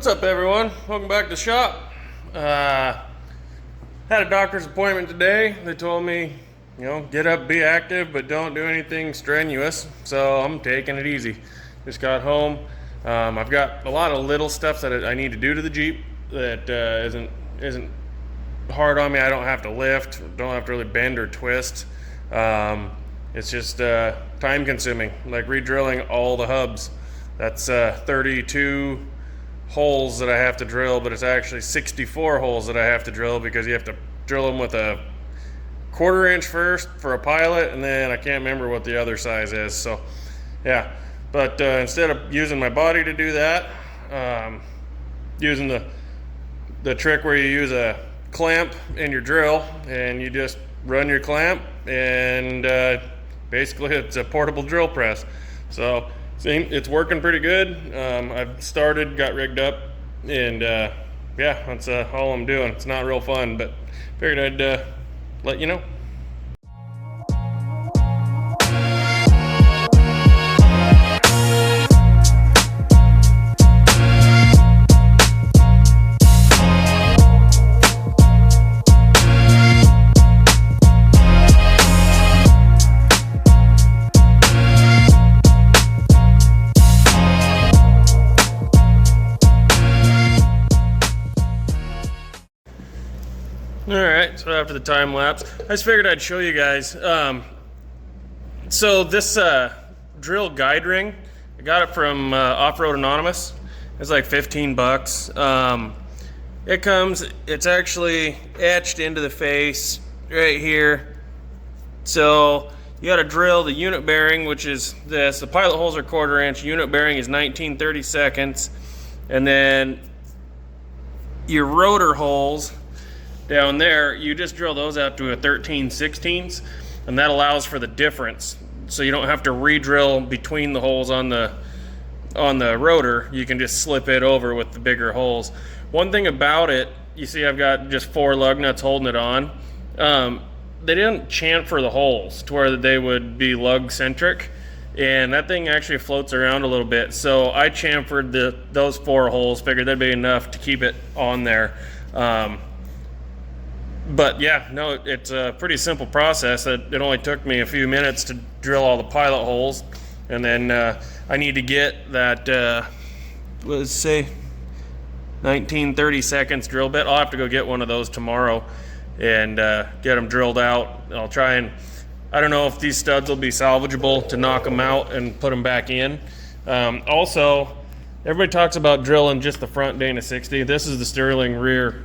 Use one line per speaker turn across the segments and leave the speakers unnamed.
What's up, everyone? Welcome back to the shop. Had a doctor's appointment today. They told me, get up, be active, but don't do anything strenuous. So I'm taking it easy. Just got home. I've got a lot of little stuff that I need to do to the Jeep that isn't hard on me. I don't have to lift, don't have to really bend or twist. It's just time consuming, like re-drilling all the hubs. That's 32 holes that I have to drill, but it's actually 64 holes that I have to drill because you have to drill them with a 1/4 inch first for a pilot, and then I can't remember what the other size is. So yeah, but instead of using my body to do that, using the trick where you use a clamp in your drill and you just run your clamp, and basically it's a portable drill press. So it's working pretty good. I've started, got rigged up, and yeah, that's all I'm doing. It's not real fun, but figured I'd let you know. Alright, so after the time lapse, I just figured I'd show you guys. So this drill guide ring, I got it from Off-Road Anonymous. It's like 15 bucks. It's actually etched into the face right here. So you got to drill the unit bearing, which is this. The pilot holes are 1/4 inch, unit bearing is 19/32, and then your rotor holes down there, you just drill those out to a 13/16, and that allows for the difference. So you don't have to re-drill between the holes on the rotor. You can just slip it over with the bigger holes. One thing about it, you see I've got just 4 lug nuts holding it on. They didn't chamfer the holes to where they would be lug centric, and that thing actually floats around a little bit. So I chamfered those 4 holes, figured that'd be enough to keep it on there. But yeah, no, it's a pretty simple process. It only took me a few minutes to drill all the pilot holes, and then I need to get that, let's say, 19/32 drill bit. I'll have to go get one of those tomorrow and get them drilled out. I'll try and, I don't know if these studs will be salvageable to knock them out and put them back in. Also, everybody talks about drilling just the front Dana 60. This is the Sterling rear,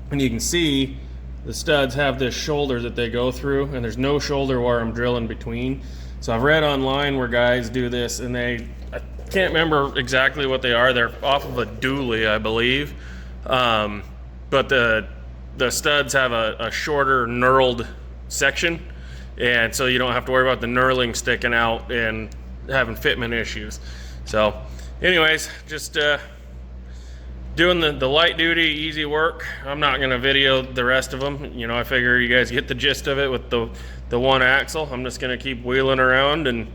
and you can see the studs have this shoulder that they go through, and there's no shoulder where I'm drilling between. So I've read online where guys do this, and I can't remember exactly what they are. They're off of a dually, I believe. But the studs have a shorter knurled section, and so you don't have to worry about the knurling sticking out and having fitment issues. So anyways, just doing the light duty, easy work. I'm not gonna video the rest of them. I figure you guys get the gist of it with the one axle. I'm just gonna keep wheeling around and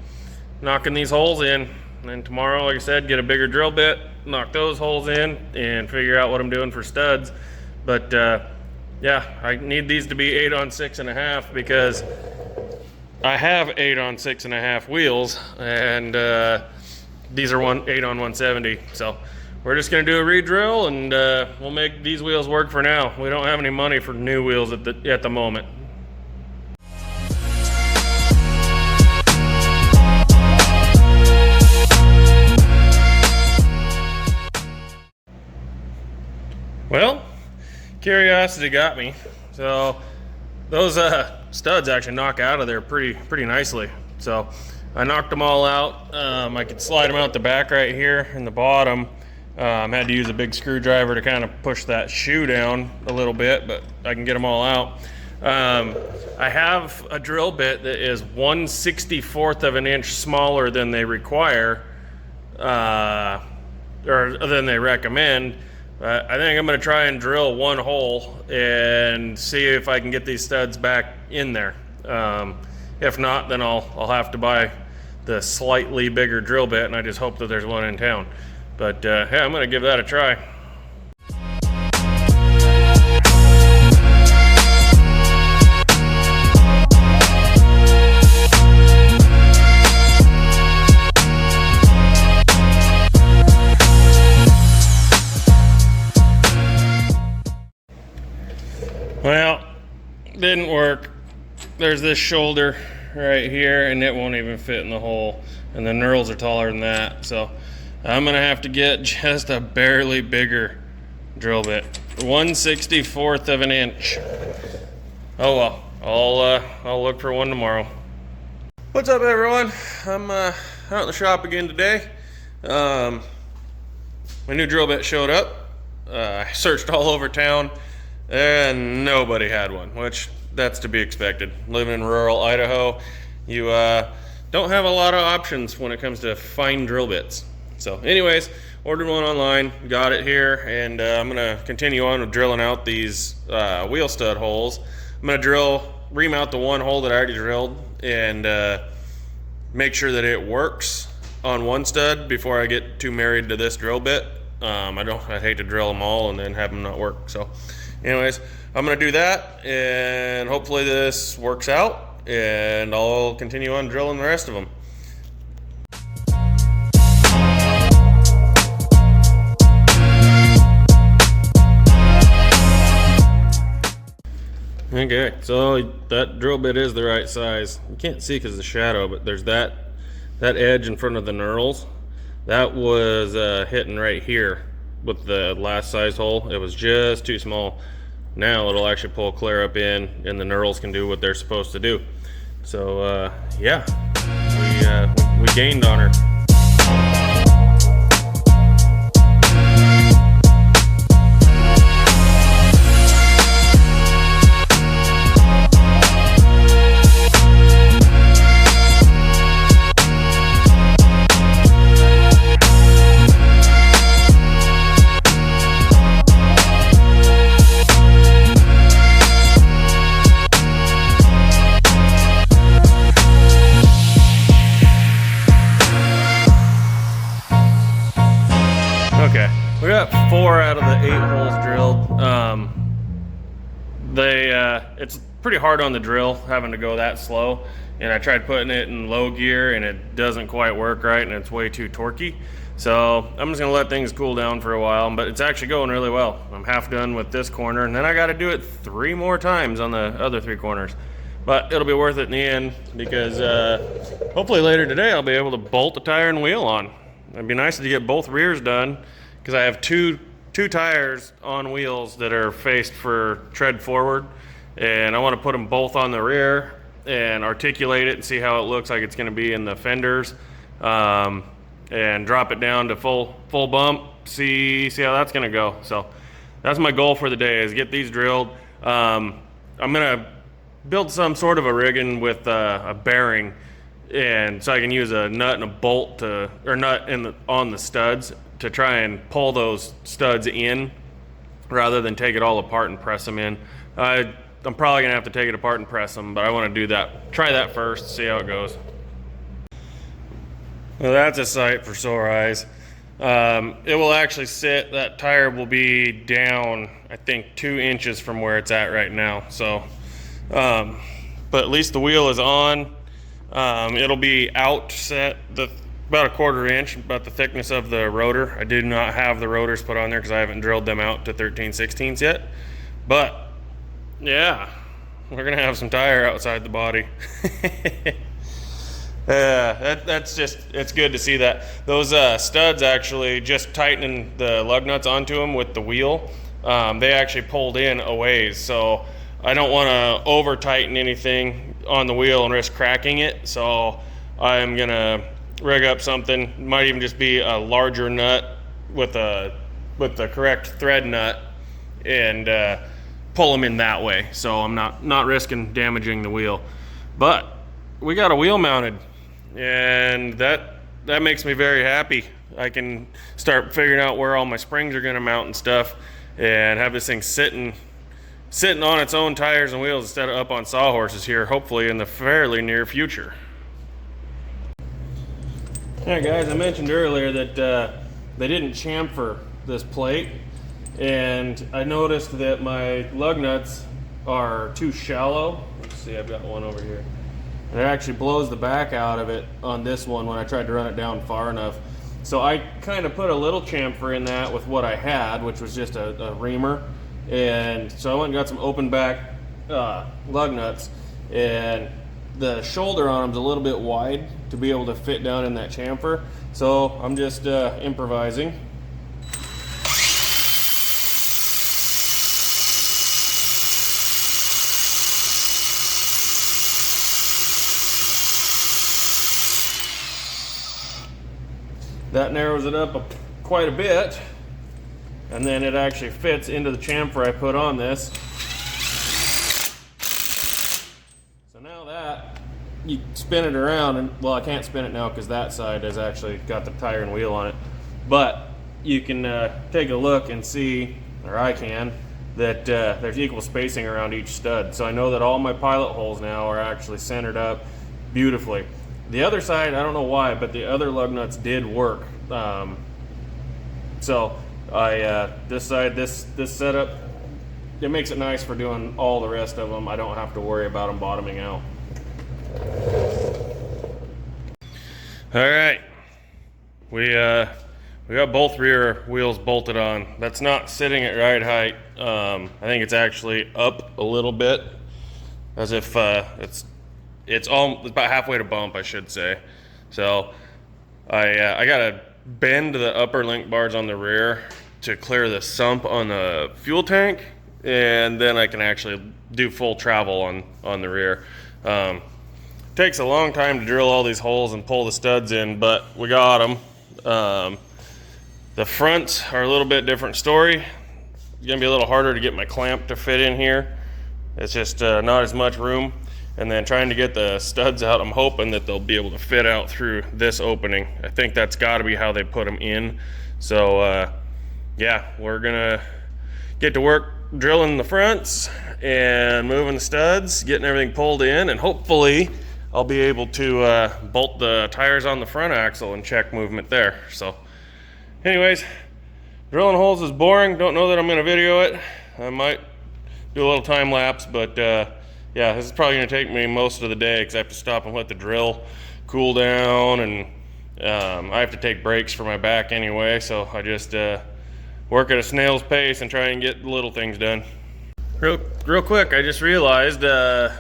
knocking these holes in. And then tomorrow, like I said, get a bigger drill bit, knock those holes in, and figure out what I'm doing for studs. But yeah, I need these to be 8 on 6.5 because I have 8 on 6.5 wheels, and these are 8 on 170. So we're just going to do a re-drill, and we'll make these wheels work for now. We don't have any money for new wheels at the moment. Well, curiosity got me. So those studs actually knock out of there pretty nicely. So I knocked them all out. I could slide them out the back right here in the bottom. Had to use a big screwdriver to kind of push that shoe down a little bit, but I can get them all out. I have a drill bit that is 1/64 of an inch smaller than they require, or than they recommend. I think I'm going to try and drill 1 hole and see if I can get these studs back in there. If not, then I'll have to buy the slightly bigger drill bit, and I just hope that there's one in town. But yeah, I'm gonna give that a try. Well, didn't work. There's this shoulder right here, and it won't even fit in the hole, and the knurls are taller than that, so I'm gonna have to get just a barely bigger drill bit, 1/64 of an inch. Oh well, I'll look for one tomorrow. What's up, everyone? I'm out in the shop again today. My new drill bit showed up. I searched all over town and nobody had one, which that's to be expected. Living in rural Idaho, you don't have a lot of options when it comes to fine drill bits. So anyways, ordered one online, got it here, and I'm gonna continue on with drilling out these wheel stud holes. I'm gonna remount the one hole that I already drilled and make sure that it works on one stud before I get too married to this drill bit. I'd hate to drill them all and then have them not work. So anyways, I'm gonna do that, and hopefully this works out, and I'll continue on drilling the rest of them. Okay, so that drill bit is the right size. You can't see because of the shadow, but there's that edge in front of the knurls. That was hitting right here with the last size hole. It was just too small. Now it'll actually pull clear up in, and the knurls can do what they're supposed to do. So yeah, we gained on her. Okay, we got 4 out of the 8 holes drilled. It's pretty hard on the drill having to go that slow, and I tried putting it in low gear and it doesn't quite work right, and it's way too torquey. So I'm just gonna let things cool down for a while, but it's actually going really well. I'm half done with this corner, and then I got to do it 3 more times on the other 3 corners. But it'll be worth it in the end, because hopefully later today I'll be able to bolt the tire and wheel on. It'd be nice to get both rears done, because I have two tires on wheels that are faced for tread forward, and I want to put them both on the rear and articulate it and see how it looks like it's going to be in the fenders, and drop it down to full bump, see how that's going to go. So that's my goal for the day, is get these drilled. I'm going to build some sort of a rigging with a bearing, and so I can use a nut and a bolt on the studs to try and pull those studs in rather than take it all apart and press them in. I'm probably gonna have to take it apart and press them, but I want to do that. Try that first, see how it goes. Well, that's a sight for sore eyes. It will actually sit, that tire will be down, I think 2 inches from where it's at right now. So, but at least the wheel is on. It'll be out set about a 1/4 inch, about the thickness of the rotor. I do not have the rotors put on there because I haven't drilled them out to 13/16 yet. But yeah, we're gonna have some tire outside the body. It's good to see that. Those studs actually, just tightening the lug nuts onto them with the wheel, they actually pulled in a ways. So I don't want to over tighten anything on the wheel and risk cracking it. So I'm gonna rig up something, might even just be a larger nut with the correct thread nut, and pull them in that way. So I'm not risking damaging the wheel. But we got a wheel mounted, and that makes me very happy. I can start figuring out where all my springs are gonna mount and stuff, and have this thing sitting on its own tires and wheels instead of up on sawhorses here, hopefully in the fairly near future. All right, guys, I mentioned earlier that they didn't chamfer this plate, and I noticed that my lug nuts are too shallow. Let's see, I've got one over here. And it actually blows the back out of it on this one when I tried to run it down far enough. So I kind of put a little chamfer in that with what I had, which was just a reamer. And so I went and got some open back lug nuts, and the shoulder on them's a little bit wide to be able to fit down in that chamfer. So I'm just improvising. That narrows it up quite a bit, and then it actually fits into the chamfer I put on this. So now that, you spin it around, and well, I can't spin it now because that side has actually got the tire and wheel on it, but you can take a look and see, or I can, that there's equal spacing around each stud. So I know that all my pilot holes now are actually centered up beautifully. The other side, I don't know why, but the other lug nuts did work. So this side, this setup, it makes it nice for doing all the rest of them. I don't have to worry about them bottoming out. All right, we got both rear wheels bolted on. That's not sitting at right height. I think it's actually up a little bit, as if it's about halfway to bump, I should say. So I gotta bend the upper link bars on the rear to clear the sump on the fuel tank, and then I can actually do full travel on the rear. Takes a long time to drill all these holes and pull the studs in, but we got them. The fronts are a little bit different story. It's gonna be a little harder to get my clamp to fit in here. It's just not as much room. And then trying to get the studs out, I'm hoping that they'll be able to fit out through this opening. I think that's got to be how they put them in. So yeah, we're gonna get to work drilling the fronts and moving the studs, getting everything pulled in, and hopefully I'll be able to bolt the tires on the front axle and check movement there. So anyways, drilling holes is boring. Don't know that I'm gonna video it. I might do a little time lapse, but yeah, this is probably gonna take me most of the day because I have to stop and let the drill cool down, and I have to take breaks for my back anyway, so I just work at a snail's pace and try and get the little things done. Real quick, I just realized I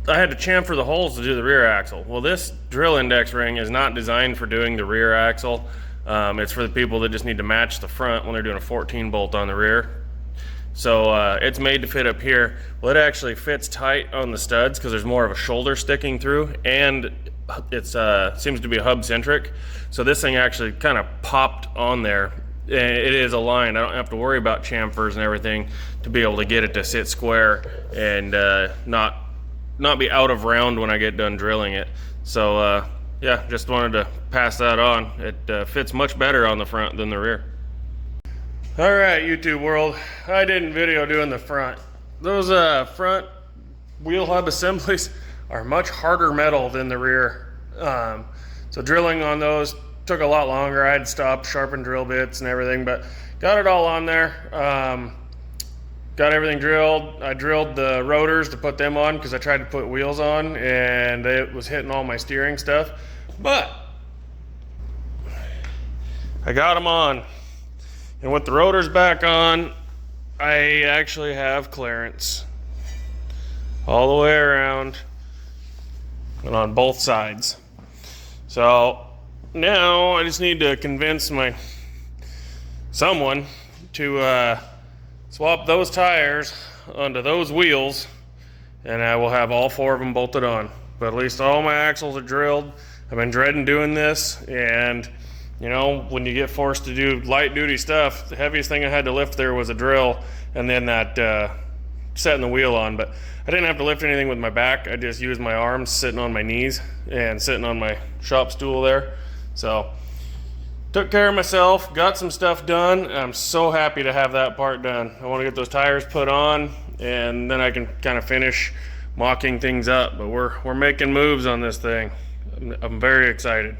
had to chamfer the holes to do the rear axle. Well, this drill index ring is not designed for doing the rear axle. It's for the people that just need to match the front when they're doing a 14 bolt on the rear. So it's made to fit up here. Well, it actually fits tight on the studs because there's more of a shoulder sticking through, and it seems to be hub centric. So this thing actually kind of popped on there. It is aligned. I don't have to worry about chamfers and everything to be able to get it to sit square and not be out of round when I get done drilling it. So yeah, just wanted to pass that on. It fits much better on the front than the rear. All right, YouTube world, I didn't video doing the front. Those front wheel hub assemblies are much harder metal than the rear. So drilling on those took a lot longer. I had to stop, sharpen drill bits and everything, but got it all on there. Got everything drilled. I drilled the rotors to put them on because I tried to put wheels on and it was hitting all my steering stuff. But I got them on. And with the rotors back on, I actually have clearance all the way around and on both sides. So now I just need to convince someone to swap those tires onto those wheels, and I will have all four of them bolted on. But at least all my axles are drilled. I've been dreading doing this, and you know, when you get forced to do light duty stuff, the heaviest thing I had to lift there was a drill and then that setting the wheel on. But I didn't have to lift anything with my back. I just used my arms sitting on my knees and sitting on my shop stool there. So took care of myself, got some stuff done. I'm so happy to have that part done. I want to get those tires put on, and then I can kind of finish mocking things up. But we're making moves on this thing. I'm very excited.